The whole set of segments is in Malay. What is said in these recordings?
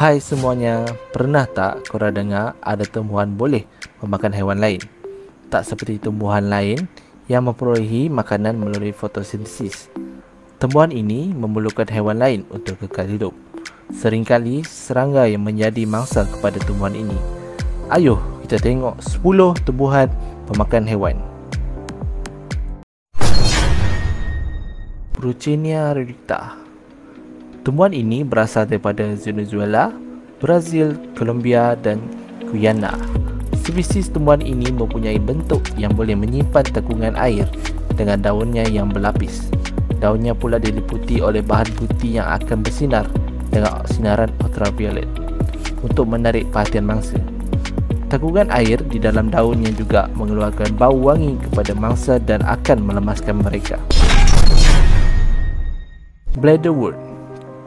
Hai semuanya, pernah tak korang dengar ada tumbuhan boleh memakan haiwan lain? Tak seperti tumbuhan lain yang memperolehi makanan melalui fotosintesis. Tumbuhan ini memerlukan haiwan lain untuk kekal hidup. Seringkali serangga yang menjadi mangsa kepada tumbuhan ini. Ayuh kita tengok 10 tumbuhan pemakan haiwan. Brucenia reducta. Tumbuhan ini berasal daripada Venezuela, Brazil, Colombia dan Guyana. Spesies tumbuhan ini mempunyai bentuk yang boleh menyimpan tekungan air dengan daunnya yang berlapis. Daunnya pula diliputi oleh bahan putih yang akan bersinar dengan sinaran ultraviolet untuk menarik perhatian mangsa. Tekungan air di dalam daunnya juga mengeluarkan bau wangi kepada mangsa dan akan melemaskan mereka. Bladderwort.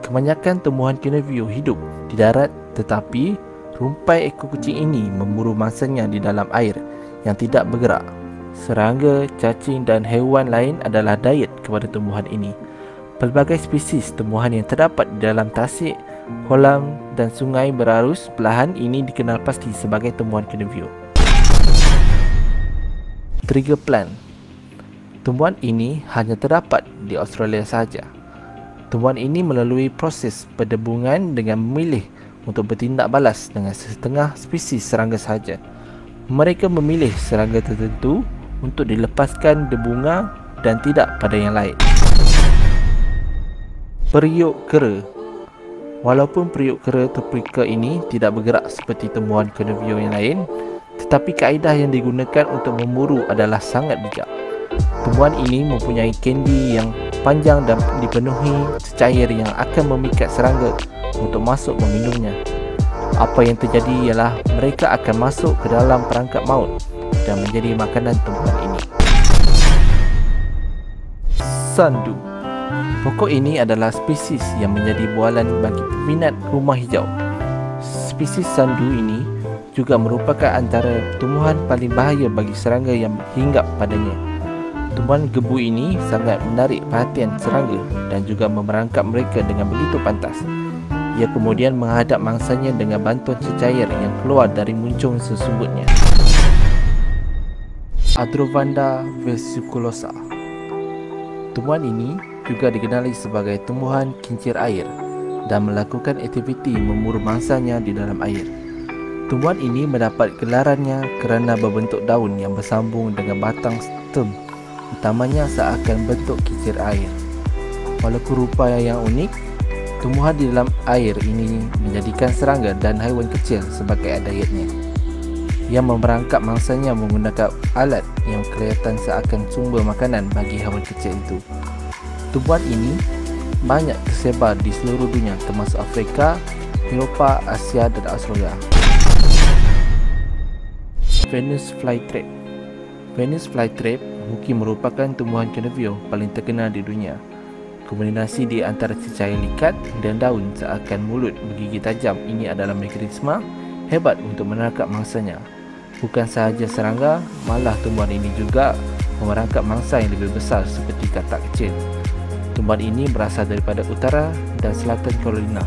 Kebanyakan tumbuhan Cynevio hidup di darat, tetapi rumpai ekor kucing ini memburu mangsanya di dalam air yang tidak bergerak. Serangga, cacing dan haiwan lain adalah diet kepada tumbuhan ini. Pelbagai spesies tumbuhan yang terdapat di dalam tasik, kolam dan sungai berarus belahan ini dikenal pasti sebagai tumbuhan Cynevio. Trigger plant. Tumbuhan ini hanya terdapat di Australia sahaja. Tumbuhan ini melalui proses perdebungan dengan memilih untuk bertindak balas dengan setengah spesies serangga sahaja. Mereka memilih serangga tertentu untuk dilepaskan debunga dan tidak pada yang lain. Periuk kera. Walaupun periuk kera tropika ini tidak bergerak seperti tumbuhan Cynevio yang lain, tetapi kaedah yang digunakan untuk memburu adalah sangat bijak. Tumbuhan ini mempunyai kendi yang panjang dan dipenuhi cecair yang akan memikat serangga untuk masuk meminumnya. Apa yang terjadi ialah mereka akan masuk ke dalam perangkap maut dan menjadi makanan tumbuhan ini. Sandu. Pokok ini adalah spesies yang menjadi bualan bagi peminat rumah hijau. Spesies sandu ini juga merupakan antara tumbuhan paling bahaya bagi serangga yang hinggap padanya. Tumbuhan gebu ini sangat menarik perhatian serangga dan juga memerangkap mereka dengan begitu pantas. Ia kemudian menghadap mangsanya dengan bantuan cecair yang keluar dari muncung sesungguhnya. Adrovanda vesiculosa. Tumbuhan ini juga dikenali sebagai tumbuhan kincir air dan melakukan aktiviti memburu mangsanya di dalam air. Tumbuhan ini mendapat gelarannya kerana berbentuk daun yang bersambung dengan batang stem, utamanya seakan bentuk kincir air. Walaupun rupa yang unik, tumbuhan di dalam air ini menjadikan serangga dan haiwan kecil sebagai dietnya. Ia memerangkap mangsanya menggunakan alat yang kelihatan seakan sumber makanan bagi haiwan kecil itu. Tumbuhan ini banyak tersebar di seluruh dunia termasuk Afrika, Eropah, Asia dan Australia. Venus flytrap. Venus flytrap mungkin merupakan tumbuhan Cynevio paling terkenal di dunia. Kombinasi di antara cecair likat dan daun seakan mulut bergigi tajam ini adalah mekanisme hebat untuk menangkap mangsanya. Bukan sahaja serangga, malah tumbuhan ini juga memerangkap mangsa yang lebih besar seperti katak kecil. Tumbuhan ini berasal daripada utara dan selatan Carolina.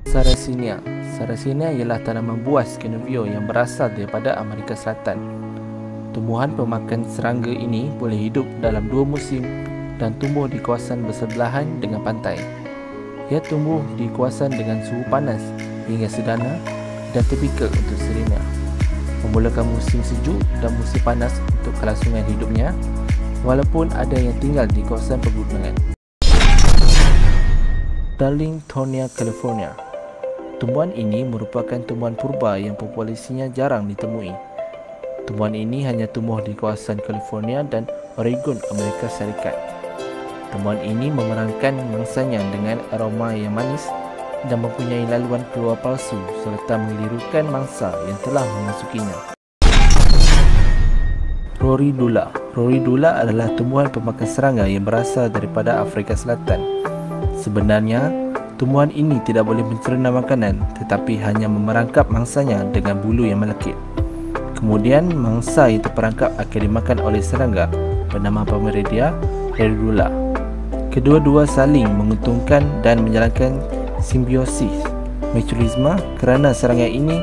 Sarracenia. Sarracenia ialah tanaman buas Cynevio yang berasal daripada Amerika Selatan. Tumbuhan pemakan serangga ini boleh hidup dalam 2 musim dan tumbuh di kawasan bersebelahan dengan pantai. Ia tumbuh di kawasan dengan suhu panas hingga sedana dan tipikal untuk sirena. Memulakan musim sejuk dan musim panas untuk kelangsungan hidupnya, walaupun ada yang tinggal di kawasan pegunungan. Darlingtonia california. Tumbuhan ini merupakan tumbuhan purba yang populasinya jarang ditemui. Tumbuhan ini hanya tumbuh di kawasan California dan Oregon, Amerika Syarikat. Tumbuhan ini memerankan mangsanya dengan aroma yang manis dan mempunyai laluan keluar palsu serta mengelirukan mangsa yang telah memasukinya. Rhoridula. Rhoridula adalah tumbuhan pemakan serangga yang berasal daripada Afrika Selatan. Sebenarnya, tumbuhan ini tidak boleh mencerna makanan tetapi hanya memerangkap mangsanya dengan bulu yang melekit. Kemudian mangsa yang terperangkap akan dimakan oleh serangga bernama Pomerania Rhoridula. Kedua-dua saling menguntungkan dan menjalankan simbiosis mutualisme kerana serangga ini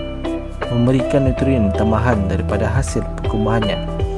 memberikan nutrien tambahan daripada hasil perkumpulannya.